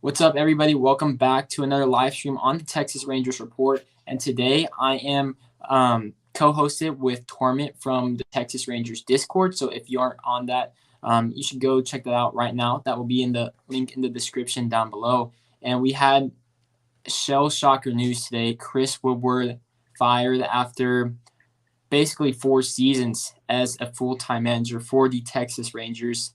What's up, everybody? Welcome back to another live stream on the Texas Rangers Report. And today I am co-hosted with Torment from the Texas Rangers Discord. So if you aren't on that, you should go check that out right now. That will be in the link in the description down below. And we had shell shocker news today. Chris Woodward fired after basically 4 seasons as a full-time manager for the Texas Rangers.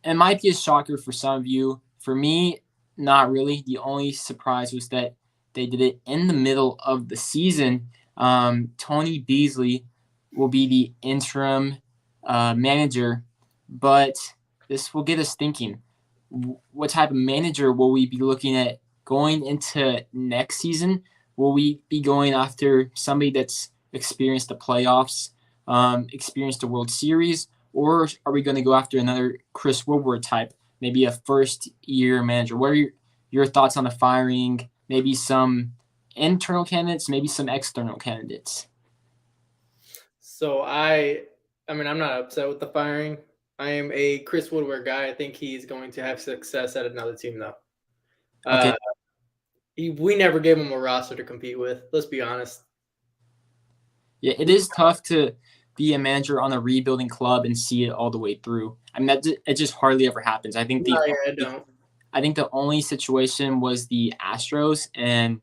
It might be a shocker for some of you. For me, not really. The only surprise was that they did it in the middle of the season. Tony Beasley will be the interim manager, but this will get us thinking. What type of manager will we be looking at going into next season? Will we be going after somebody that's experienced the playoffs, experienced the World Series, or are we going to go after another Chris Woodward type, maybe a first-year manager? What are your thoughts on the firing? Maybe some internal candidates, maybe some external candidates. So I mean, I'm not upset with the firing. I am a Chris Woodward guy. I think he's going to have success at another team, though. Okay. Uh, we never gave him a roster to compete with. Let's be honest. Yeah, it is tough to be a manager on a rebuilding club and see it all the way through. I mean, it just hardly ever happens. No, yeah, I don't. I think the only situation was the Astros, and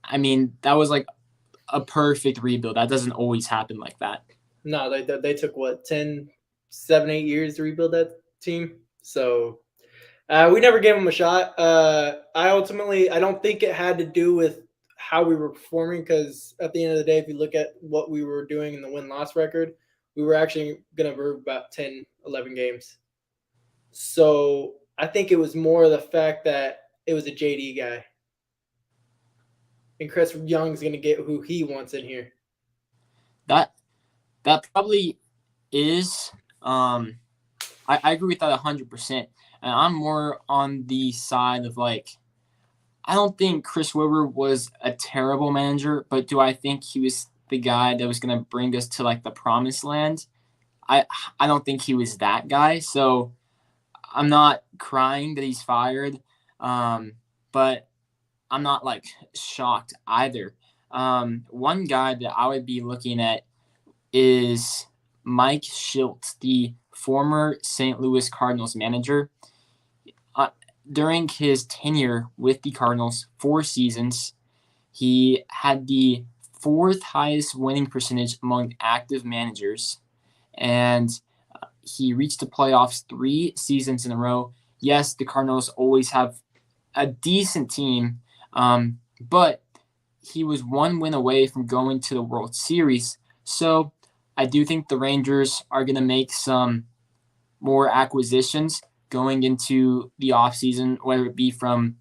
I mean that was like a perfect rebuild. That doesn't always happen like that. No, they took what 10, 7, 8 years to rebuild that team. So we never gave him a shot. I don't think it had to do with how we were performing because at the end of the day, if you look at what we were doing in the win-loss record, we were actually going to move about 10, 11 games. So I think it was more the fact that it was a JD guy. And Chris Young's going to get who he wants in here. That probably is. I agree with that 100%. And I'm more on the side of like, I don't think Chris Woodward was a terrible manager, but do I think he was the guy that was going to bring us to like the promised land? I don't think he was that guy. So I'm not crying that he's fired, but I'm not like shocked either. One guy that I would be looking at is Mike Shildt, the former St. Louis Cardinals manager. During his tenure with the Cardinals, 4 seasons, he had the fourth highest winning percentage among active managers, and he reached the playoffs 3 seasons in a row. Yes, the Cardinals always have a decent team, but he was one win away from going to the World Series. So I do think the Rangers are going to make some more acquisitions going into the offseason, whether it be from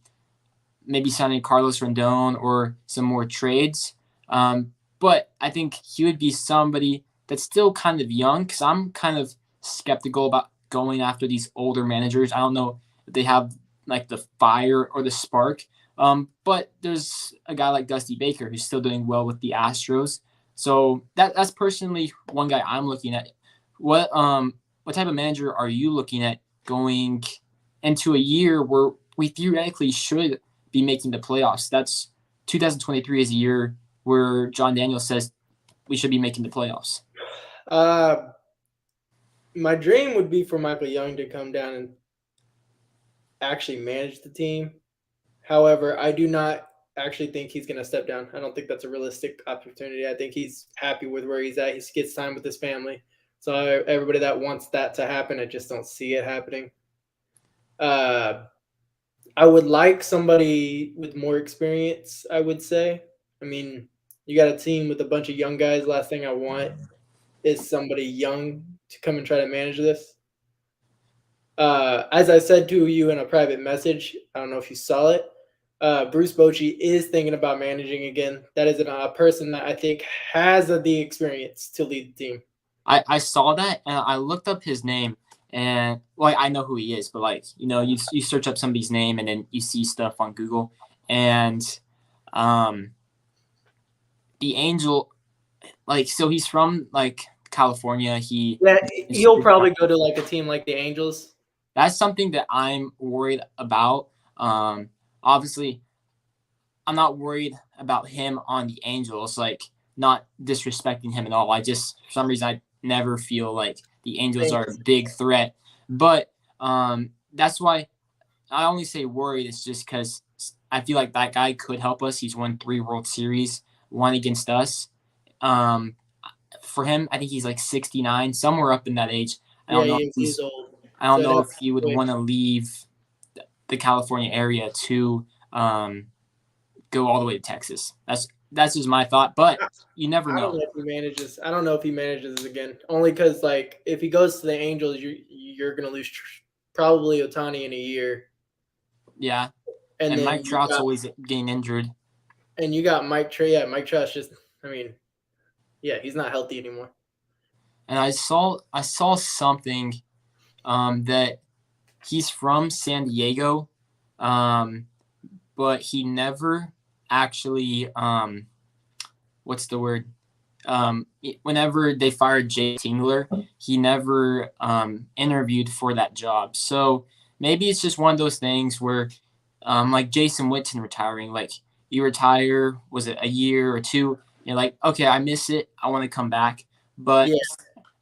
maybe signing Carlos Rendon or some more trades. But I think he would be somebody that's still kind of young because I'm kind of skeptical about going after these older managers. I don't know if they have like the fire or the spark. But there's a guy like Dusty Baker who's still doing well with the Astros. So that's personally one guy I'm looking at. What type of manager are you looking at going into a year where we theoretically should be making the playoffs? That's 2023 is a year where John Daniels says we should be making the playoffs. My dream would be for Michael Young to come down and actually manage the team. However, I do not actually think he's going to step down. I don't think that's a realistic opportunity. I think he's happy with where he's at. He gets time with his family. So everybody that wants that to happen, I just don't see it happening. I would like somebody with more experience, I would say. I mean, you got a team with a bunch of young guys. Last thing I want is somebody young to come and try to manage this. As I said to you in a private message, I don't know if you saw it. Bruce Bochy is thinking about managing again. That is a person that I think has the experience to lead the team. I saw that and I looked up his name and like I know who he is, but like you search up somebody's name and then you see stuff on Google and the Angel, like so he's from like California. He'll probably go to like a team like the Angels. That's something that I'm worried about. Obviously, I'm not worried about him on the Angels, like not disrespecting him at all. I just for some reason I never feel like the Angels are a big threat. But that's why I only say worried is just because I feel like that guy could help us. He's won 3 World Series, one against us. Um, for him, I think he's like 69, somewhere up in that age. I Yeah, don't know if he's old. I don't So it know if happens he would quick. want to leave the California area to go all the way to Texas. That's just my thought, but you never I don't know. know if he manages. I don't know if he manages again. Only because like if he goes to the Angels, you're gonna lose probably Otani in a year, Yeah, and and then Mike Trout's always getting injured. you got Mike Trout. Yeah, Mike Trout's just. I mean, yeah, he's not healthy anymore. And I saw something that he's from San Diego, um, but he never actually what's the word? Whenever they fired Jay Tingler, he never interviewed for that job. So maybe it's just one of those things where, like Jason Witten retiring, like you retire, was it a year or two? You're like, okay, I miss it. I want to come back. But Yeah,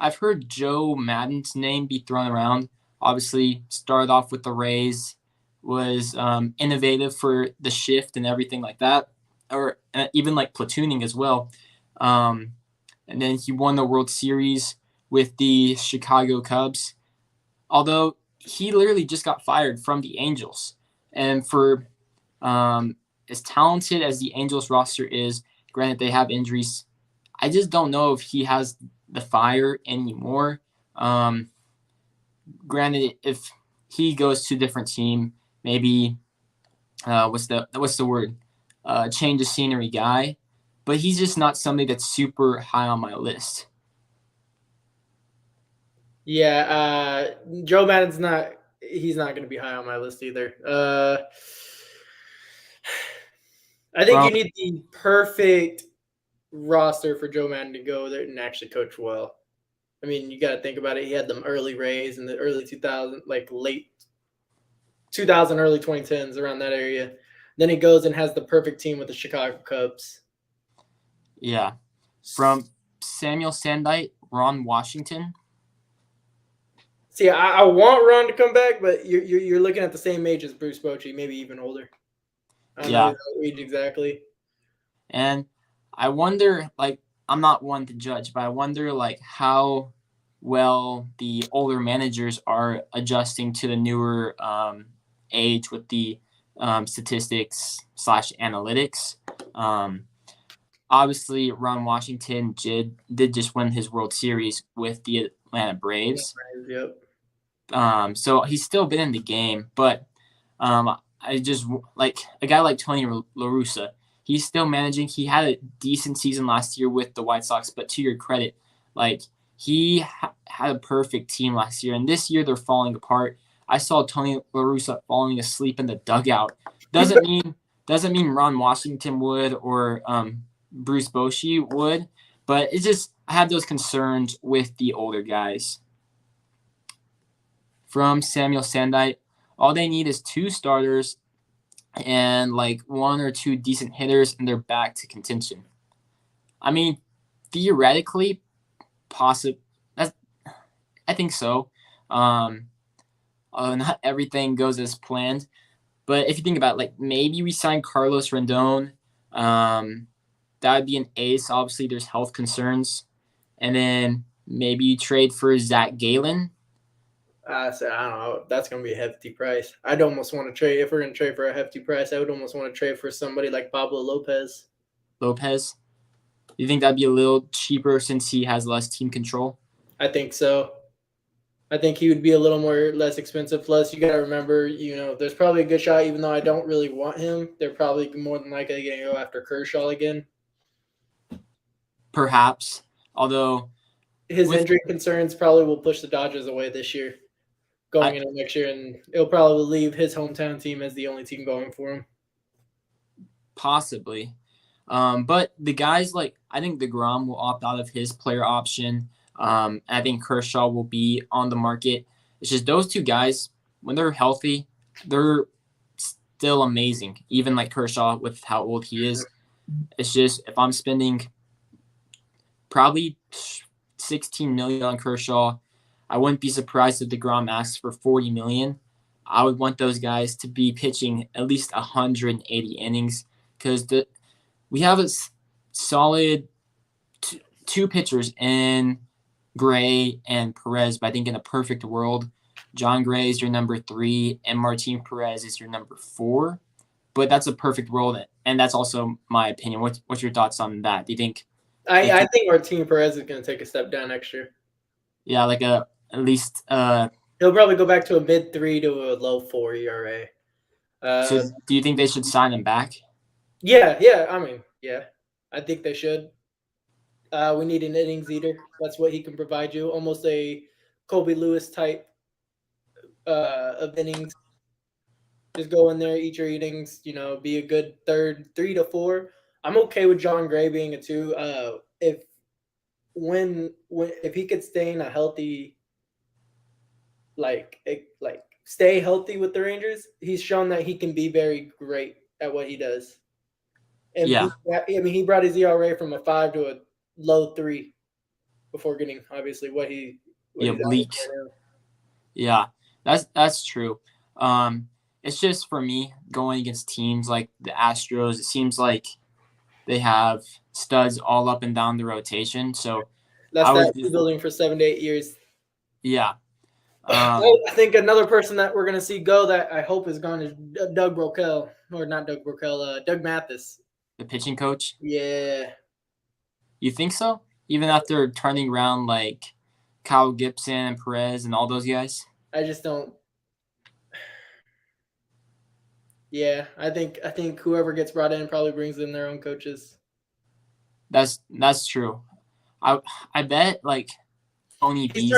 I've heard Joe Madden's name be thrown around. Obviously, started off with the Rays, was innovative for the shift and everything like that, or even like platooning as well. Um, and then he won the World Series with the Chicago Cubs. Although he literally just got fired from the Angels, and for as talented as the Angels roster is, granted they have injuries, I just don't know if he has the fire anymore. Um, Granted, if he goes to a different team, maybe what's the word? Change of scenery guy, but he's just not somebody that's super high on my list. yeah. Joe Madden's not. He's not gonna be high on my list either. I think From you need the perfect roster for Joe Madden to go there and actually coach well. I mean, you got to think about it. He had them early Rays in the early 2000, like late 2000, early 2010s, around that area. Then he goes and has the perfect team with the Chicago Cubs. Yeah, from Samuel Sandite, Ron Washington. See, I want Ron to come back, but you're looking at the same age as Bruce Bochy, maybe even older. I don't know Yeah, his age exactly. and I wonder, like, I'm not one to judge, but I wonder, like, how well the older managers are adjusting to the newer age with the statistics slash analytics. Um, Obviously, Ron Washington did just win his World Series with the Atlanta Braves. Yep. So he's still been in the game, but I just like a guy like Tony La Russa. He's still managing. He had a decent season last year with the White Sox, but to your credit, like had a perfect team last year, and this year they're falling apart. I saw Tony La Russa falling asleep in the dugout. Doesn't mean Ron Washington would or Bruce Bochy would, but it's just I have those concerns with the older guys. From Samuel Sandite, all they need is 2 starters and like 1 or 2 decent hitters, and they're back to contention. I mean, theoretically, possible. I think so. Um, Not everything goes as planned, but if you think about it, like maybe we sign Carlos Rendon, that would be an ace. Obviously, there's health concerns, and then maybe you trade for Zach Galen. So I don't know. That's going to be a hefty price. I'd almost want to trade. If we're going to trade for a hefty price, I would almost want to trade for somebody like Pablo Lopez. Lopez. You think that'd be a little cheaper since he has less team control? I think so. I think he would be a little more less expensive. Plus, you got to remember, there's probably a good shot, even though I don't really want him. They're probably more than likely going to go after Kershaw again. Perhaps. Although his injury concerns probably will push the Dodgers away this year, going into next year, and it'll probably leave his hometown team as the only team going for him. Possibly. But the guys like I think DeGrom will opt out of his player option. I think Kershaw will be on the market. It's just those 2 guys, when they're healthy, they're still amazing, even like Kershaw with how old he is. It's just if I'm spending probably 16 million on Kershaw, I wouldn't be surprised if DeGrom asks for 40 million. I would want those guys to be pitching at least 180 innings because we have a solid two pitchers in Gray and Perez. But I think in a perfect world, John Gray is your number 3 and Martin Perez is your number 4. But that's a perfect world, and that's also my opinion. What's your thoughts on that? Do you think? I think Martin Perez is going to take a step down next year. Yeah, like at least. He'll probably go back to a mid-3 to a low-4 ERA. So do you think they should sign him back? Yeah. I mean, yeah, I think they should. We need an innings eater. That's what he can provide you. Almost a Colby Lewis type of innings. Just go in there, eat your innings. Be a good third, 3 to 4. I'm okay with John Gray being a 2. If he could stay in a healthy, stay healthy with the Rangers, he's shown that he can be very great at what he does. And yeah, he brought his ERA from a 5 to a low 3 before getting obviously what he's leaked. Right now. Yeah, that's true. It's just for me going against teams like the Astros. It seems like they have studs all up and down the rotation. So that's building for 7 to 8 years. Yeah. I think another person that we're gonna see go that I hope is gone is Doug Brocail, or not Doug Brocail, Doug Mathis, the pitching coach. Yeah. You think so? Even after turning around like Kyle Gibson and Perez and all those guys? I just don't. Yeah, I think whoever gets brought in probably brings in their own coaches. That's true. I bet like Tony Beasley.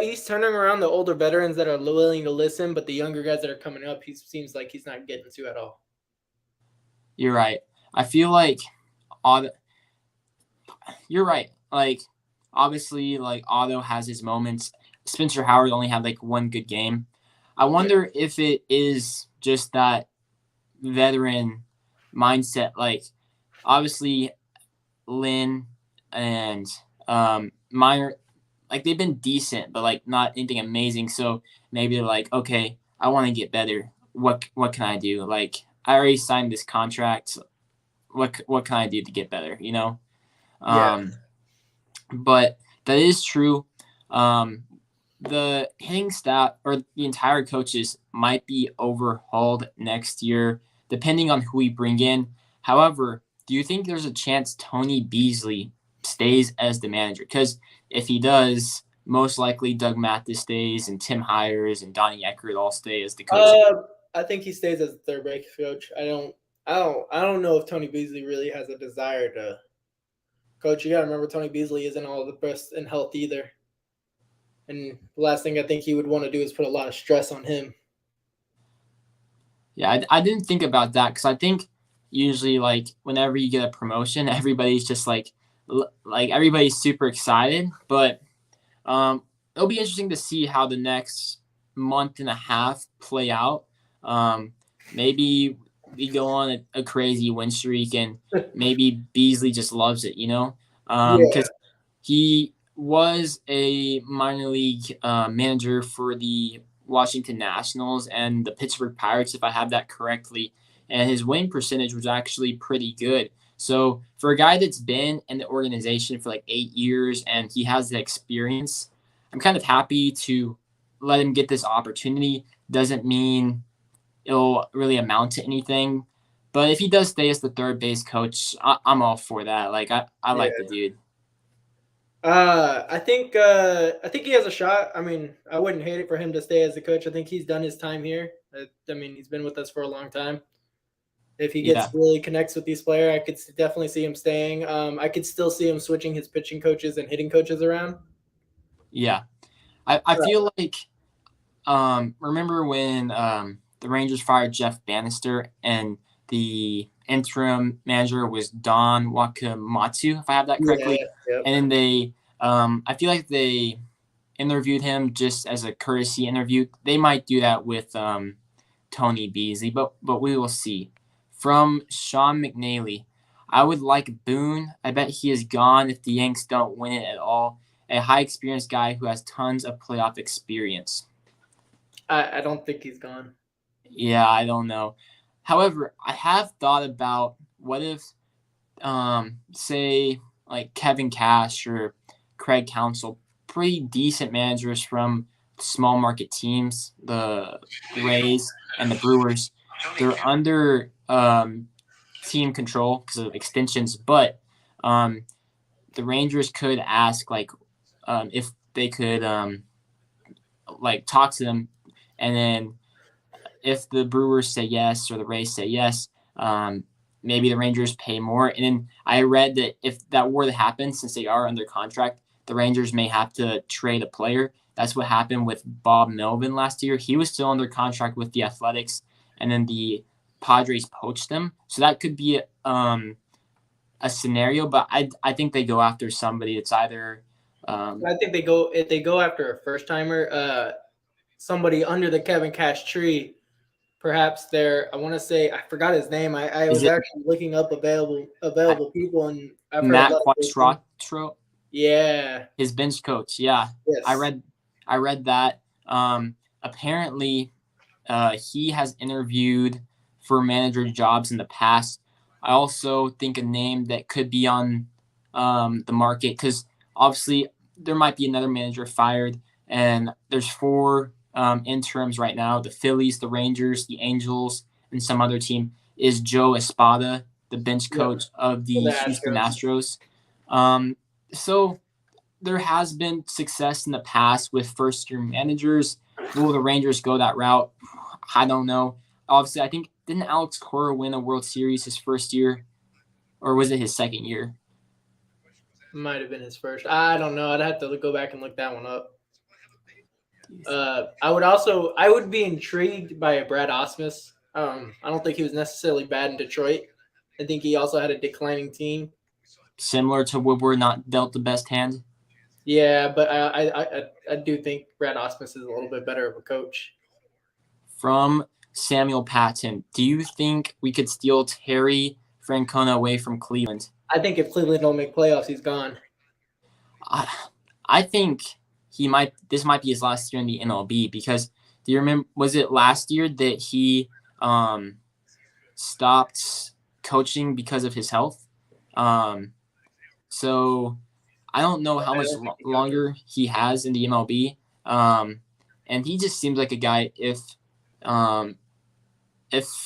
He's turning around the older veterans that are willing to listen, but the younger guys that are coming up, he seems like he's not getting to at all. You're right. I feel like you're right. Like obviously like Otto has his moments. Spencer Howard only had like one good game. I wonder if it is just that veteran mindset. Like obviously Lynn and Meyer, like they've been decent, but like not anything amazing. So maybe they're like, okay, I want to get better. What can I do? Like I already signed this contract. What can I do to get better? Yeah. But that is true. The hitting staff or the entire coaches might be overhauled next year, depending on who we bring in. However, do you think there's a chance Tony Beasley stays as the manager? Because if he does, most likely Doug Mathis stays and Tim Hires and Donnie Eckert all stay as the coach. I think he stays as the third base coach. I don't know if Tony Beasley really has a desire to coach. You got to remember Tony Beasley isn't all the best in health either. And the last thing I think he would want to do is put a lot of stress on him. Yeah, I didn't think about that because I think usually like whenever you get a promotion, everybody's just like everybody's super excited. But it'll be interesting to see how the next month and a half play out. Maybe we go on a crazy win streak and maybe Beasley just loves it, because he was a minor league manager for the Washington Nationals and the Pittsburgh Pirates, if I have that correctly. And his win percentage was actually pretty good. So for a guy that's been in the organization for like 8 years and he has the experience, I'm kind of happy to let him get this opportunity. Doesn't mean it'll really amount to anything. But if he does stay as the third base coach, I'm all for that. Like I like the dude. I think he has a shot. I mean, I wouldn't hate it for him to stay as a coach. I think he's done his time here. I mean, he's been with us for a long time. If he gets really connects with these players, I could definitely see him staying. I could still see him switching his pitching coaches and hitting coaches around. Yeah. I feel like remember when the Rangers fired Jeff Bannister and the interim manager was Don Wakamatsu, if I have that correctly. Yeah, yep. And then they, I feel like they interviewed him just as a courtesy interview. They might do that with Tony Beasley, but we will see. From Sean McNally, I would like Boone. I bet he is gone if the Yanks don't win it at all. A high experienced guy who has tons of playoff experience. I don't think he's gone. Yeah, I don't know. However, I have thought about what if, say, like Kevin Cash or Craig Counsell, pretty decent managers from small market teams, the Rays and the Brewers, they're under team control because of extensions, but the Rangers could ask if they could talk to them, and then if the Brewers say yes or the Rays say yes, maybe the Rangers pay more. And then I read that if that were to happen, since they are under contract, the Rangers may have to trade a player. That's what happened with Bob Melvin last year. He was still under contract with the Athletics, and then the Padres poached him. So that could be a scenario, but I think they go after somebody. It's either I think if they go after a first timer, somebody under the Kevin Cash tree. Perhaps I want to say, I forgot his name. I was actually looking up available people, and I've heard Matt Quattro. Yeah, his bench coach. Yeah, yes. I read that. Apparently, he has interviewed for manager jobs in the past. I also think a name that could be on the market, because obviously there might be another manager fired, and there's 4 interims right now: the Phillies, the Rangers, the Angels, and some other team. Is Joe Espada, the bench coach of the Houston Astros. So there has been success in the past with first-year managers. Will the Rangers go that route? I don't know. Obviously, I think, didn't Alex Cora win a World Series his first year? Or was it his second year? Might have been his first. I don't know. I'd have to go back and look that one up. I would be intrigued by a Brad Ausmus. I don't think he was necessarily bad in Detroit. I think he also had a declining team. Similar to Woodward, not dealt the best hand? Yeah, but I do think Brad Ausmus is a little bit better of a coach. From Samuel Patton, do you think we could steal Terry Francona away from Cleveland? I think if Cleveland don't make playoffs, he's gone. I think this might be his last year in the MLB, because do you remember, was it last year that he stopped coaching because of his health? So I don't know how much longer he has in the MLB. And he just seems like a guy, if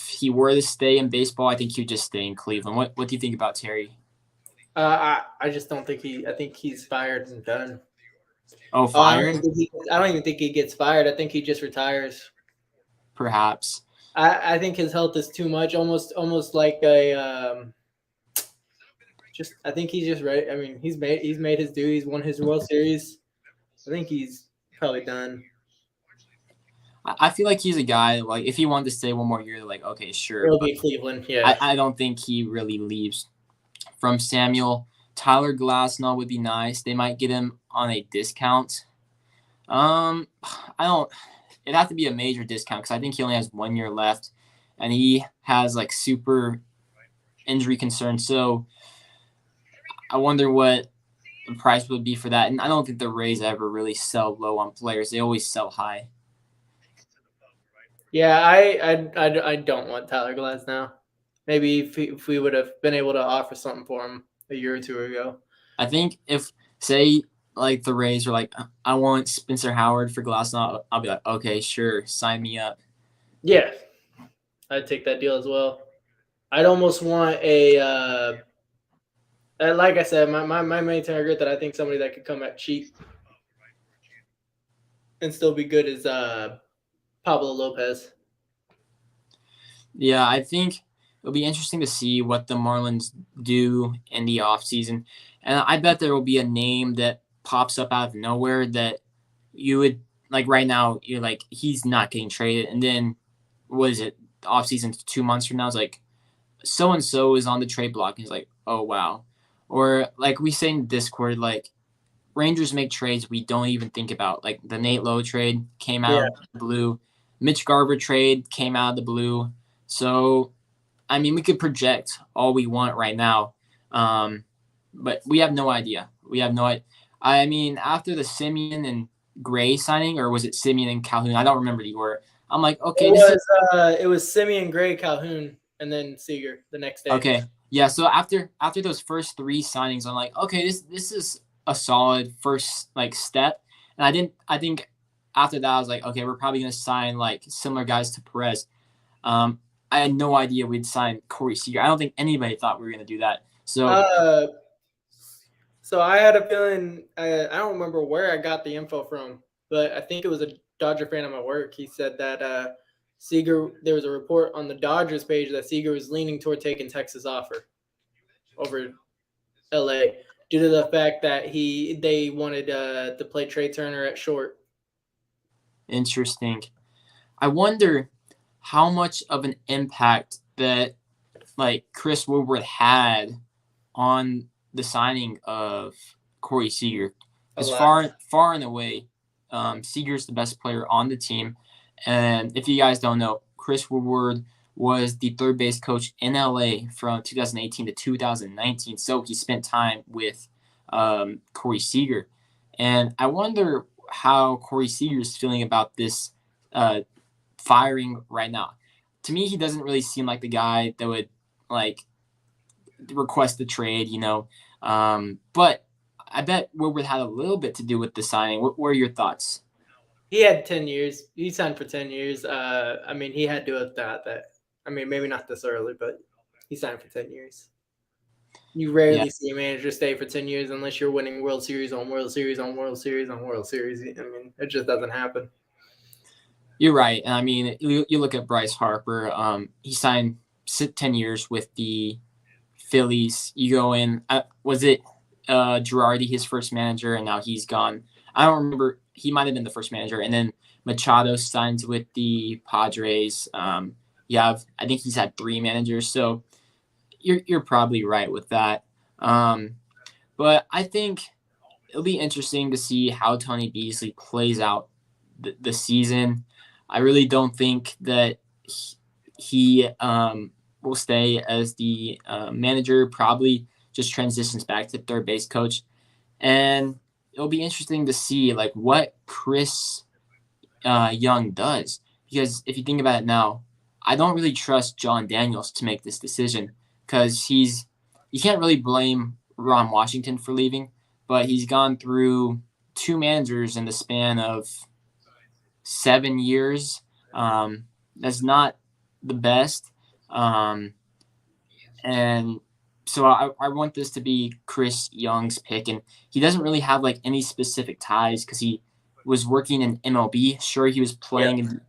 he were to stay in baseball, I think he would just stay in Cleveland. What do you think about Terry? I just don't think I think he's fired and done. Oh, fired? I don't even think he gets fired. I think he just retires. Perhaps. I think his health is too much, almost like a I think he's just ready. I mean, he's made his due. He's won his World Series. I think he's probably done. I feel like he's a guy, like, if he wanted to stay one more year, like, okay, sure. It'll be Cleveland, yeah. I don't think he really leaves. From Samuel, Tyler Glasnow would be nice. They might get him on a discount. It'd have to be a major discount, because I think he only has 1 year left, and he has like super injury concerns. So I wonder what the price would be for that. And I don't think the Rays ever really sell low on players. They always sell high. Yeah, I don't want Tyler Glasnow. Maybe if we would have been able to offer something for him a year or two ago. I think if, say, like the Rays are like, I want Spencer Howard for Glasnow, I'll be like, okay, sure, sign me up. Yeah, I'd take that deal as well. I'd almost want a like I said, my main target that I think somebody that could come at cheap and still be good is Pablo Lopez. Yeah, I think it'll be interesting to see what the Marlins do in the offseason. And I bet there will be a name that pops up out of nowhere that you would, like, right now, you're like, he's not getting traded. And then, what is it, the offseason 2 months from now, it's like, so-and-so is on the trade block. And he's like, oh, wow. Or, like we say in Discord, like, Rangers make trades we don't even think about. Like, the Nate Lowe trade came out of the blue. Mitch Garver trade came out of the blue. So, I mean, we could project all we want right now, but we have no idea. We have no idea. I mean, after the Simeon and Gray signing, or was it Simeon and Calhoun? I don't remember the order. I'm like, okay, this is It was Simeon, Gray, Calhoun, and then Seager the next day. okay. Yeah. So after those first three signings, I'm like, okay, this is a solid first like step. And I think after that, I was like, okay, we're probably gonna sign like similar guys to Perez. I had no idea we'd sign Corey Seager. I don't think anybody thought we were gonna do that. So So I had a feeling. I don't remember where I got the info from, but I think it was a Dodger fan at my work. He said that Seager. There was a report on the Dodgers page that Seager was leaning toward taking Texas offer over L.A. due to the fact that they wanted to play Trey Turner at short. interesting. I wonder how much of an impact that like Chris Woodward had on the signing of Corey Seager. Because far and away, Seager's the best player on the team. And if you guys don't know, Chris Woodward was the third base coach in LA from 2018 to 2019. So he spent time with Corey Seager. And I wonder how Corey Seager is feeling about this firing right now. To me, he doesn't really seem like the guy that would like request the trade, but I bet Woodward had a little bit to do with the signing. What were your thoughts? He had 10 years. He signed for 10 years. I mean, he had to have thought that. I mean, maybe not this early, but he signed for 10 years. You rarely see a manager stay for 10 years unless you're winning World Series on World Series on World Series on World Series. I mean, it just doesn't happen. You're right. I mean, you look at Bryce Harper. He signed 10 years with the Phillies. You go in, was it Girardi, his first manager, and now he's gone. I don't remember. He might have been the first manager. And then Machado signs with the Padres. I think he's had 3 managers. So you're probably right with that. But I think it'll be interesting to see how Tony Beasley plays out the season. I really don't think that he will stay as the manager. Probably just transitions back to third base coach, and it'll be interesting to see like what Chris Young does, because if you think about it now, I don't really trust John Daniels to make this decision, because you can't really blame Ron Washington for leaving, but he's gone through 2 managers in the span of 7 years. That's not the best. And so I want this to be Chris Young's pick. And he doesn't really have like any specific ties because he was working in MLB. Sure, he was playing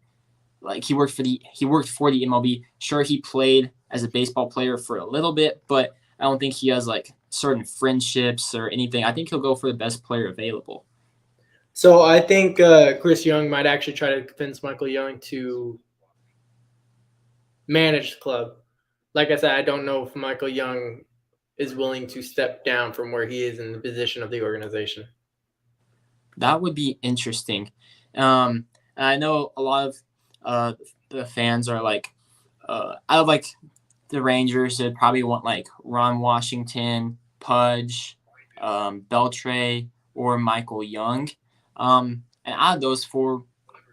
he worked for the MLB. Sure, he played as a baseball player for a little bit, but I don't think he has like certain friendships or anything. I think he'll go for the best player available. So I think Chris Young might actually try to convince Michael Young to manage the club. Like I said, I don't know if Michael Young is willing to step down from where he is in the position of the organization. That would be interesting. And I know a lot of the fans are like, out of like the Rangers, they'd probably want like Ron Washington, Pudge, Beltre, or Michael Young. And out of those 4,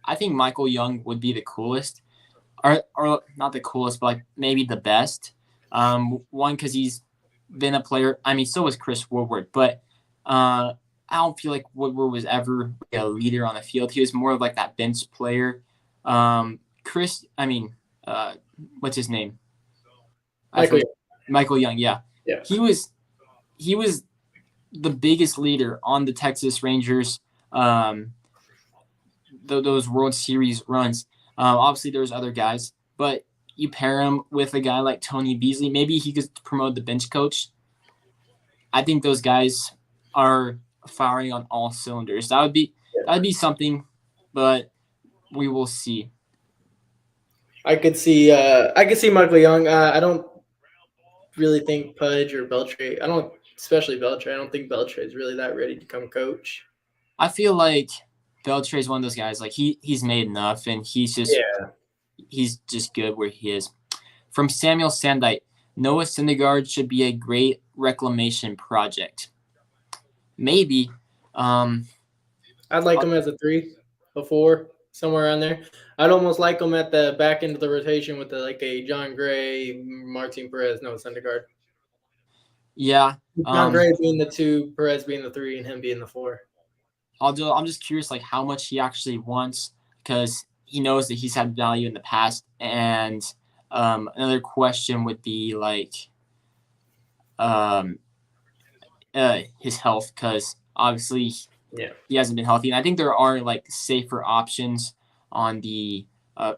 I think Michael Young would be the coolest, or not the coolest, but like maybe the best. One, because he's been a player. I mean, so was Chris Woodward, but I don't feel like Woodward was ever a leader on the field. He was more of like that bench player. What's his name? Michael Young. Yeah. He was the biggest leader on the Texas Rangers. Those World Series runs. Obviously, there's other guys, but you pair him with a guy like Tony Beasley, maybe he could promote the bench coach. I think those guys are firing on all cylinders. That'd be something, but we will see. I could see Michael Young. I don't really think Pudge or Beltre. Especially Beltre. I don't think Beltre is really that ready to become coach. I feel like Beltre's one of those guys. Like he's made enough, and he's just good where he is. From Samuel Sandite, Noah Syndergaard should be a great reclamation project. Maybe. I'd like him as a 3, a 4, somewhere around there. I'd almost like him at the back end of the rotation with a John Gray, Martin Perez, Noah Syndergaard. Yeah. John Gray being the 2, Perez being the 3, and him being the 4. I'm just curious, like how much he actually wants, because he knows that he's had value in the past. And another question would be like his health, because obviously he hasn't been healthy. And I think there are like safer options on the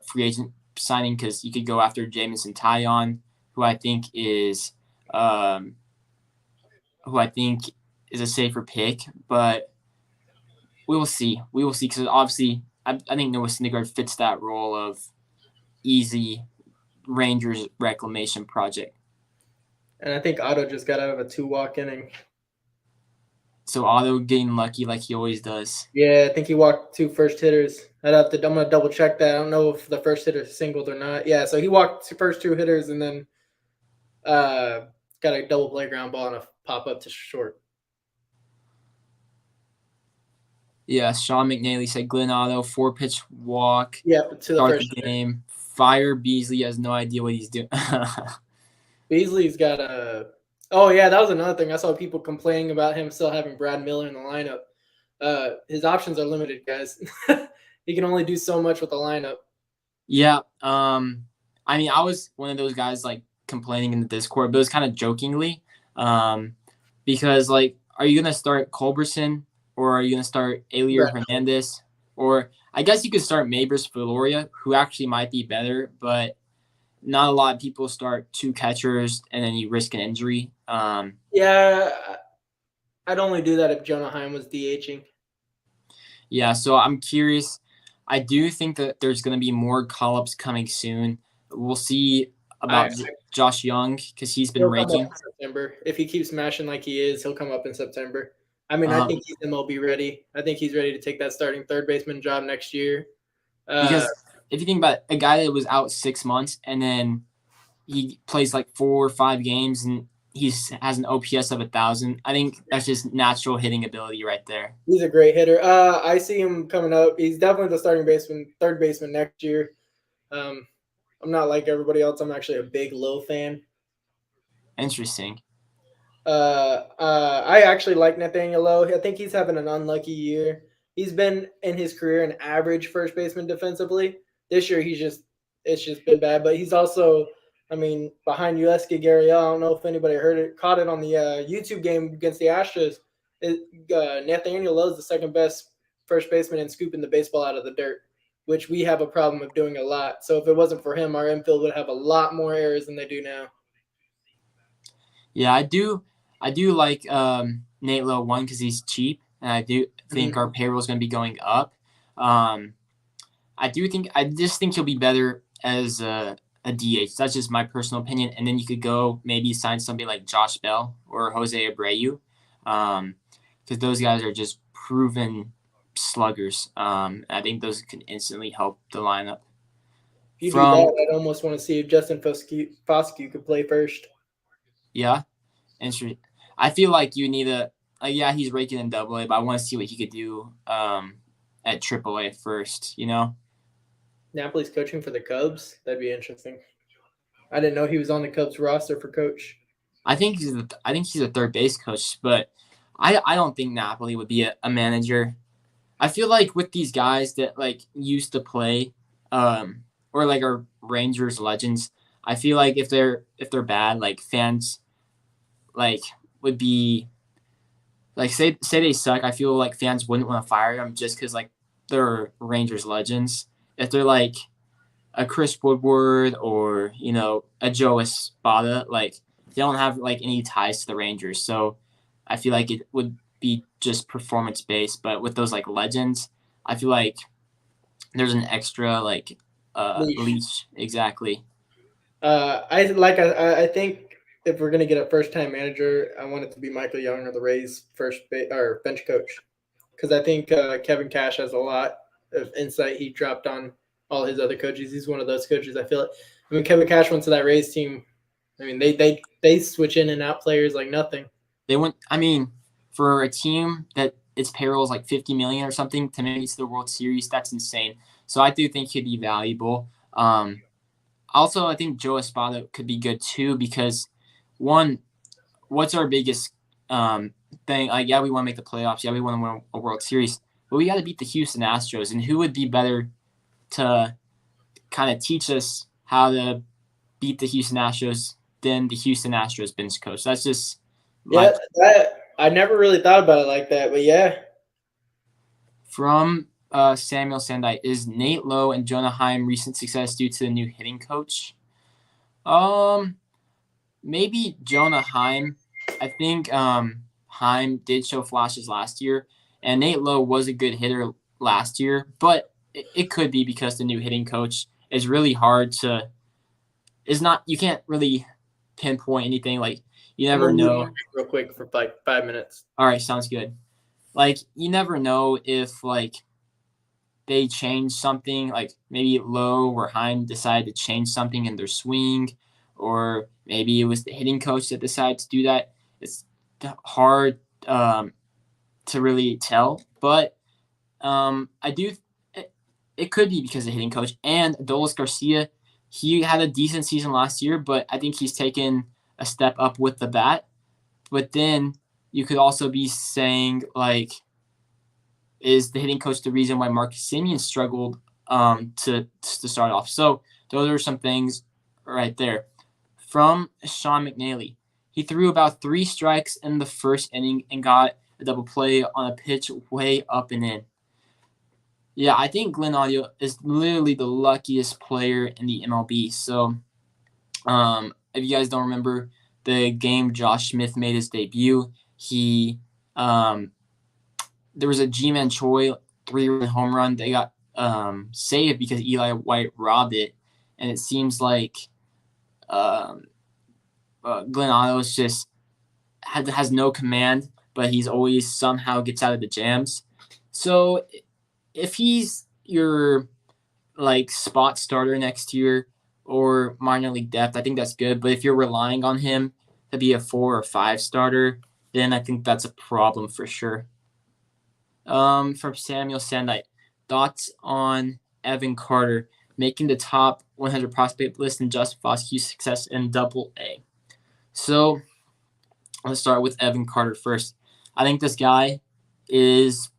free agent signing, because you could go after Jamison Taillon, who I think is a safer pick, but we will see. We will see, because obviously I think Noah Syndergaard fits that role of easy Rangers reclamation project. And I think Otto just got out of a 2-walk inning. So Otto getting lucky like he always does. Yeah, I think he walked 2 first hitters. I'm gonna double check that. I don't know if the first hitter singled or not. Yeah, so he walked first 2 hitters and then got a double play ground ball and a pop up to short. Yeah, Sean McNally said Glenn Otto 4-pitch walk. Yeah, to the first game. Fire Beasley has no idea what he's doing. Beasley's got a. Oh yeah, that was another thing. I saw people complaining about him still having Brad Miller in the lineup. His options are limited, guys. He can only do so much with the lineup. Yeah. I mean, I was one of those guys like complaining in the Discord, but it was kind of jokingly. Because like, are you gonna start Culberson, or are you gonna start Elier Hernandez? Or I guess you could start Mabers Veloria, who actually might be better, but not a lot of people start 2 catchers and then you risk an injury. Yeah, I'd only do that if Jonah Heim was DHing. Yeah, so I'm curious. I do think that there's going to be more call-ups coming soon. We'll see about Josh Young, because he's been raking. September. If he keeps smashing like he is, he'll come up in September. I mean, I think he's MLB ready. I think he's ready to take that starting third baseman job next year. Because if you think about it, a guy that was out 6 months and then he plays like 4 or 5 games and he has an OPS of 1,000, I think that's just natural hitting ability right there. He's a great hitter. I see him coming up. He's definitely the third baseman next year. I'm not like everybody else. I'm actually a big Lowe fan. Interesting. I actually like Nathaniel Lowe. I think he's having an unlucky year. He's been in his career an average first baseman defensively. This year it's just been bad. But he's also, I mean, behind Yulieski Gurriel. I don't know if anybody caught it on the YouTube game against the Astros. Nathaniel Lowe's the second best first baseman in scooping the baseball out of the dirt, which we have a problem of doing a lot. So if it wasn't for him, our infield would have a lot more errors than they do now. Yeah, I do like Nate Lowe, one, because he's cheap, and I do think our payroll is going to be going up. I just think he'll be better as a DH. That's just my personal opinion. And then you could go maybe sign somebody like Josh Bell or Jose Abreu, because those guys are just proven sluggers. I think those can instantly help the lineup. If you do that, I'd almost want to see if Justin Foscue could play first. Yeah, interesting. I feel like you need he's raking in AA, but I want to see what he could do at AAA first, you know? Napoli's coaching for the Cubs. That'd be interesting. I didn't know he was on the Cubs roster for coach. I think he's a third base coach, but I don't think Napoli would be a manager. I feel like with these guys that like used to play, or like are Rangers legends, I feel like if they're bad, like fans like would be like say they suck, I feel like fans wouldn't want to fire them just because like they're Rangers legends. If they're like a Chris Woodward or a Joe Espada, like they don't have like any ties to the Rangers, so I feel like it would be just performance based. But with those like legends, I feel like there's an extra like leash. Exactly. I think if we're gonna get a first time manager, I want it to be Michael Young or the Rays bench coach. because I think Kevin Cash has a lot of insight he dropped on all his other coaches. He's one of those coaches. I feel it. I mean, Kevin Cash went to that Rays team. I mean, they switch in and out players like nothing. They went. I mean, for a team that its payroll is like 50 million or something to make it to the World Series, that's insane. So I do think he'd be valuable. Also, I think Joe Espada could be good too because one, what's our biggest thing? Like, yeah, we want to make the playoffs. Yeah, we want to win a World Series, but we got to beat the Houston Astros. And who would be better to kind of teach us how to beat the Houston Astros than the Houston Astros bench coach? That's just I never really thought about it like that, but yeah. From Samuel Sandite, is Nate Lowe and Jonah Heim recent success due to the new hitting coach? Maybe Jonah Heim. I think Heim did show flashes last year, and Nate Lowe was a good hitter last year, but it could be because the new hitting coach is really hard to. Is not you can't really pinpoint anything. Like you never know. Real quick for like 5 minutes. All right, sounds good. Like you never know if like they change something, like maybe Lowe or Heim decided to change something in their swing, or maybe it was the hitting coach that decided to do that. It's hard to really tell, but I do. It could be because of the hitting coach and Adolis Garcia. He had a decent season last year, but I think he's taken a step up with the bat. But then you could also be saying, like, is the hitting coach the reason why Marcus Semien struggled to start off? So those are some things right there. From Sean McNally, he threw about 3 strikes in the first inning and got a double play on a pitch way up and in. Yeah, I think Glenn Audio is literally the luckiest player in the MLB. So if you guys don't remember the game Josh Smith made his debut, he there was a G-Man Choi 3-run home run. They got saved because Eli White robbed it. And it seems like Glenn Otto just has no command, but he's always somehow gets out of the jams. So if he's your like spot starter next year or minor league depth, I think that's good. But if you're relying on him to be a 4 or 5 starter, then I think that's a problem for sure. From Samuel Sandite, thoughts on Evan Carter making the top 100 prospect list and Justin Foskey's success in Double-A. So let's start with Evan Carter first. I think this guy is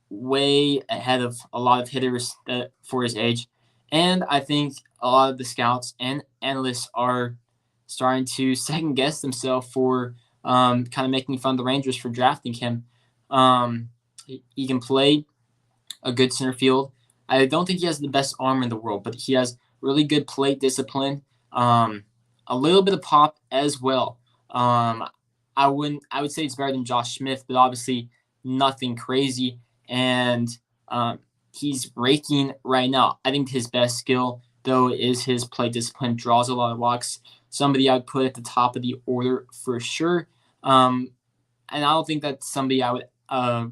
way ahead of a lot of hitters for his age. And I think a lot of the scouts and analysts are starting to second guess themselves for kind of making fun of the Rangers for drafting him. He can play a good center field. I don't think he has the best arm in the world, but he has really good plate discipline, a little bit of pop as well. I would say it's better than Josh Smith, but obviously nothing crazy. And he's raking right now. I think his best skill, though, is his play discipline, draws a lot of walks. Somebody I would put at the top of the order for sure. And I don't think that's somebody I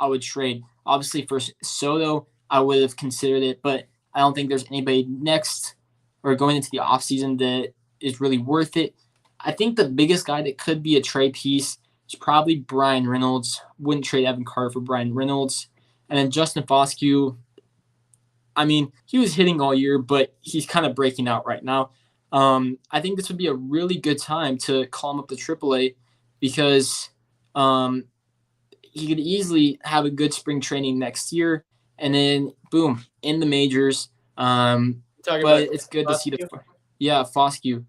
would trade. Obviously, for Soto, I would have considered it, but I don't think there's anybody next or going into the offseason that is really worth it. I think the biggest guy that could be a trade piece is probably Brian Reynolds. Wouldn't trade Evan Carter for Brian Reynolds. And then Justin Foscue, I mean, he was hitting all year, but he's kind of breaking out right now. I think this would be a really good time to call him up to AAA because he could easily have a good spring training next year, and then boom, in the majors. But it's good to see Foscue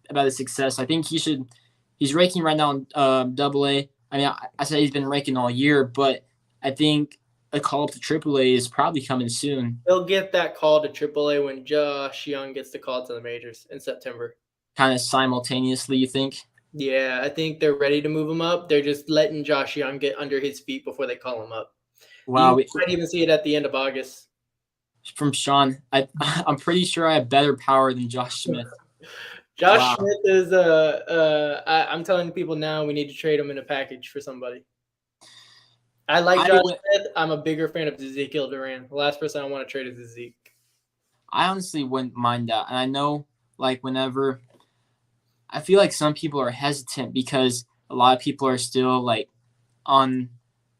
about his success. I think he's ranking right now in Double-A. I mean, I said he's been ranking all year, but I think a call up to AAA is probably coming soon. They'll get that call to AAA when Josh Young gets the call to the majors in September. Kind of simultaneously, you think? Yeah, I think they're ready to move him up. They're just letting Josh Young get under his feet before they call him up. Wow. You might even see it at the end of August. From Sean, I'm pretty sure I have better power than Josh Smith. Josh Smith is I'm telling people now we need to trade him in a package for somebody. I like I Josh would, Smith. I'm a bigger fan of Ezekiel Duran. The last person I want to trade is Zeke. I honestly wouldn't mind that. And I know, like, whenever I feel like some people are hesitant because a lot of people are still like on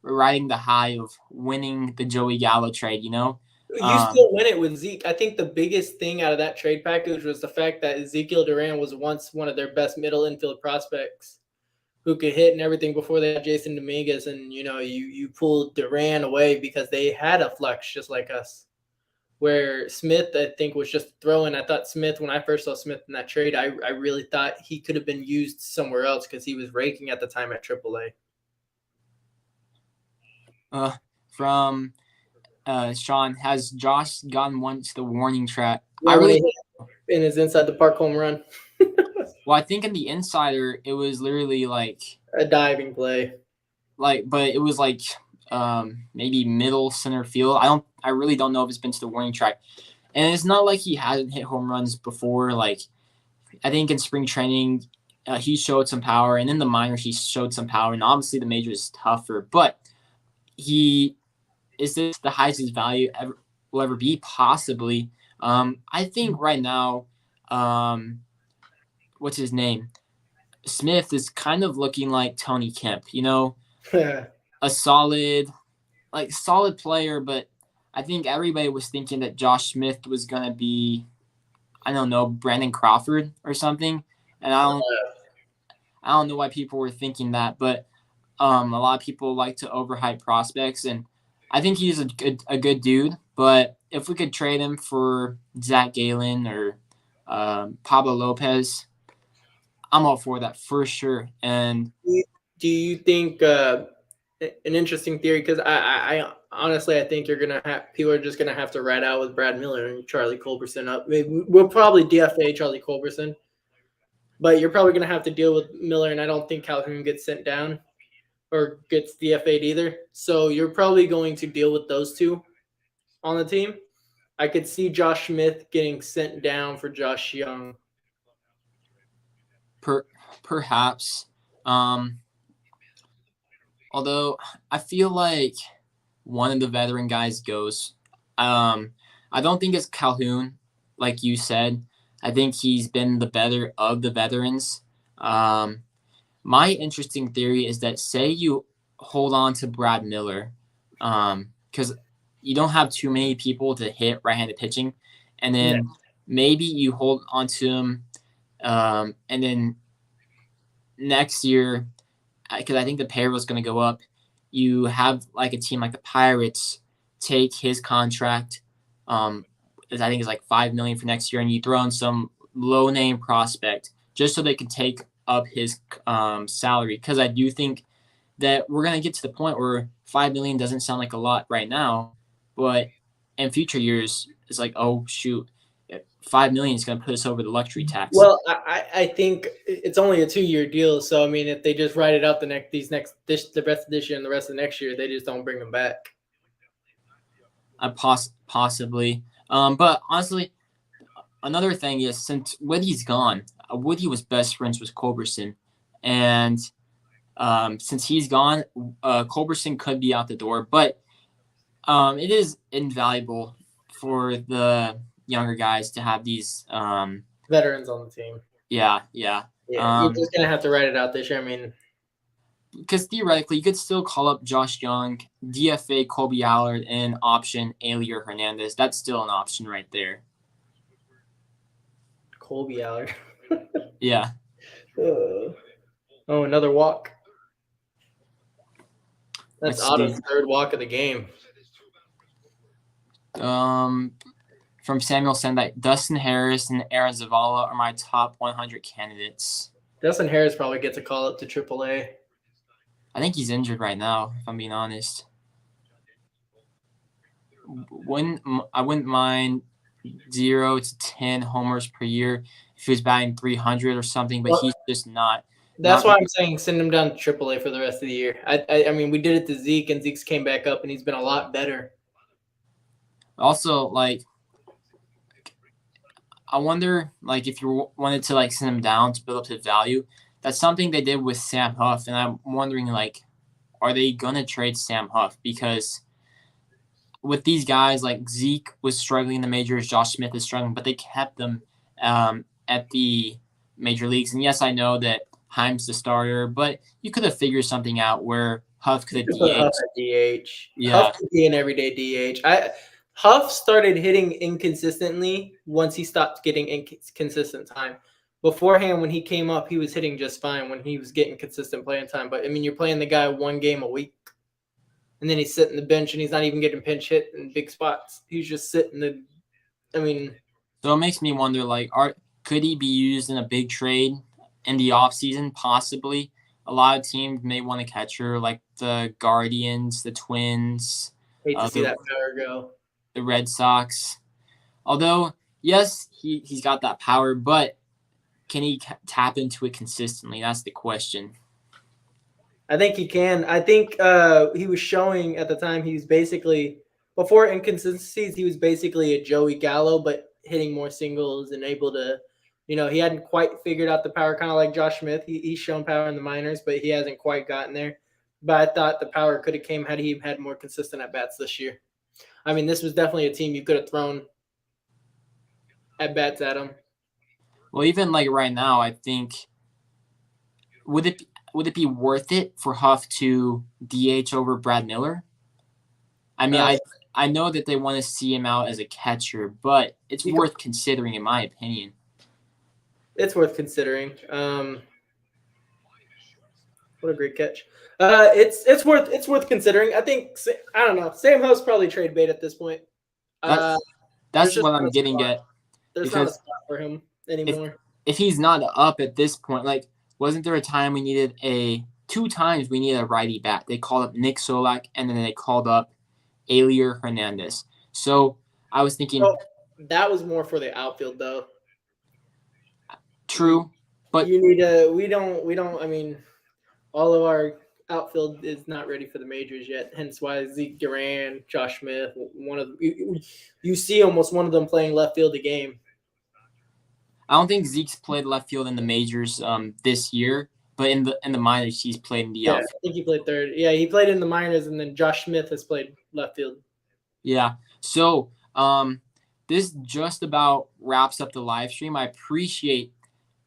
riding the high of winning the Joey Gallo trade. You Um, still win it with Zeke. I think the biggest thing out of that trade package was the fact that Ezekiel Duran was once one of their best middle infield prospects who could hit and everything before they had Jason Dominguez. And, you pulled Duran away because they had a flex just like us. Where Smith, I think, was just throwing. I thought Smith, when I first saw Smith in that trade, I really thought he could have been used somewhere else because he was raking at the time at AAA. from Sean, has Josh gotten once the warning track? Yeah, I when really he hit in his inside the park home run, well, I think in the insider it was literally a diving play. but it was maybe middle center field. I really don't know if it's been to the warning track, and it's not like he hasn't hit home runs before. Like I think in spring training, he showed some power, and in the minors he showed some power, and obviously the major is tougher, but he is this the highest his value will ever be? Possibly. I think right now, what's his name? Smith is kind of looking like Tony Kemp. A solid player, but I think everybody was thinking that Josh Smith was gonna be, I don't know, Brandon Crawford or something, and I don't know why people were thinking that, but a lot of people like to overhype prospects, and I think he's a good dude. But if we could trade him for Zach Gallen or Pablo Lopez, I'm all for that for sure. And Do you think an interesting theory? Because I honestly, I think people are just gonna have to ride out with Brad Miller and Charlie Culberson up. Maybe we'll probably DFA Charlie Culberson, but you're probably gonna have to deal with Miller, and I don't think Calhoun gets sent down or gets DFA'd either. So you're probably going to deal with those two on the team. I could see Josh Smith getting sent down for Josh Young. Perhaps. Although I feel like one of the veteran guys goes. I don't think it's Calhoun, like you said. I think he's been the better of the veterans. My interesting theory is that say you hold on to Brad Miller, because you don't have too many people to hit right-handed pitching, and then maybe you hold on to him, and then next year, because I think the payroll is going to go up, you have like a team like the Pirates take his contract, I think it's like $5 million for next year, and you throw in some low name prospect just so they can take up his salary. Because I do think that we're going to get to the point where $5 million doesn't sound like a lot right now, but in future years, it's like, oh shoot, $5 million is going to put us over the luxury tax. Well, I think it's only a 2-year deal, so I mean, if they just write it out the rest of this year and the rest of next year, they just don't bring them back. Possibly, but honestly, another thing is since Woody's gone, Woody was best friends with Culberson, and since he's gone, Culberson could be out the door, but it is invaluable for the younger guys to have these veterans on the team. Yeah. You're just gonna have to write it out this year. I mean, because theoretically, you could still call up Josh Young, DFA Colby Allard, and option Elier Hernandez. That's still an option right there. Colby Allard. Yeah. Oh, another walk. That's Otto's third walk of the game. From Samuel Sendai, Dustin Harris and Aaron Zavala are my top 100 candidates. Dustin Harris probably gets a call up to AAA. I think he's injured right now, if I'm being honest. I wouldn't mind 0 to 10 homers per year if he was batting 300 or something, but he's just not. That's why I'm saying send him down to AAA for the rest of the year. I mean, we did it to Zeke, and Zeke's came back up, and he's been a lot better. Also, I wonder, if you wanted to, send him down to build up his value, that's something they did with Sam Huff, and I'm wondering, are they gonna trade Sam Huff? Because with these guys, like Zeke was struggling in the majors, Josh Smith is struggling, but they kept them at the major leagues. And yes, I know that Heim's the starter, but you could have figured something out where Huff could have You put Huff DH. at DH. Yeah. Huff could be an everyday DH. Huff started hitting inconsistently once he stopped getting inconsistent time. Beforehand, when he came up, he was hitting just fine when he was getting consistent playing time. But I mean, you're playing the guy one game a week, and then he's sitting the bench and he's not even getting pinch hit in big spots. He's just sitting the. I mean, so it makes me wonder, like, could he be used in a big trade in the offseason? Possibly. A lot of teams may want a catcher, like the Guardians, the Twins. Hate to see that power go. The Red Sox. Although, yes, he's got that power, but can he tap into it consistently? That's the question. I think he can. I think he was showing at the time he was basically, before inconsistencies, he was basically a Joey Gallo, but hitting more singles and able to, he hadn't quite figured out the power, kind of like Josh Smith. He's shown power in the minors, but he hasn't quite gotten there. But I thought the power could have came had he had more consistent at-bats this year. I mean, this was definitely a team you could have thrown at-bats at him. Well, even like right now, I think, would it be worth it for Huff to DH over Brad Miller? I mean, I know that they want to see him out as a catcher, but it's worth considering, in my opinion. It's worth considering. What a great catch! It's worth considering. I think I don't know. Sam Huff's probably trade bait at this point. That's what I'm getting at. There's not a spot for him anymore. If he's not up at this point, like, wasn't there a time we needed two times we needed a righty bat? They called up Nick Solak, and then they called up Elier Hernandez. So I was thinking that was more for the outfield, though. True, but you need a. We don't. I mean, all of our outfield is not ready for the majors yet. Hence why Zeke Duran, Josh Smith, you see almost one of them playing left field a game. I don't think Zeke's played left field in the majors this year, but in the minors he's played in the outfield. I think he played third. Yeah, he played in the minors, and then Josh Smith has played left field. Yeah. So this just about wraps up the live stream. I appreciate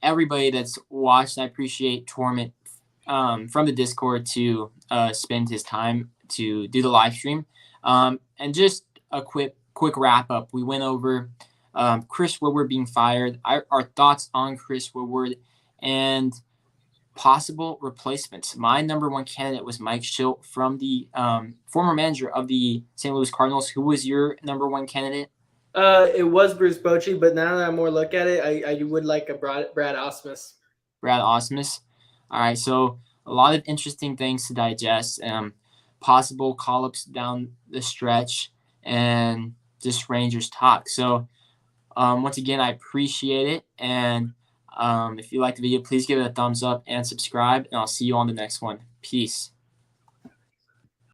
everybody that's watched. I appreciate Torment from the Discord to spend his time to do the live stream. And just a quick wrap up. We went over Chris Woodward being fired, our thoughts on Chris Woodward, and possible replacements. My number one candidate was Mike Shildt from the former manager of the St. Louis Cardinals. Who was your number one candidate? It was Bruce Bochy, but now that I more look at it, I would like a Brad Ausmus. Brad Ausmus. All right, so a lot of interesting things to digest. Possible call-ups down the stretch, and just Rangers talk. So once again, I appreciate it. And if you like the video, please give it a thumbs up and subscribe. And I'll see you on the next one. Peace.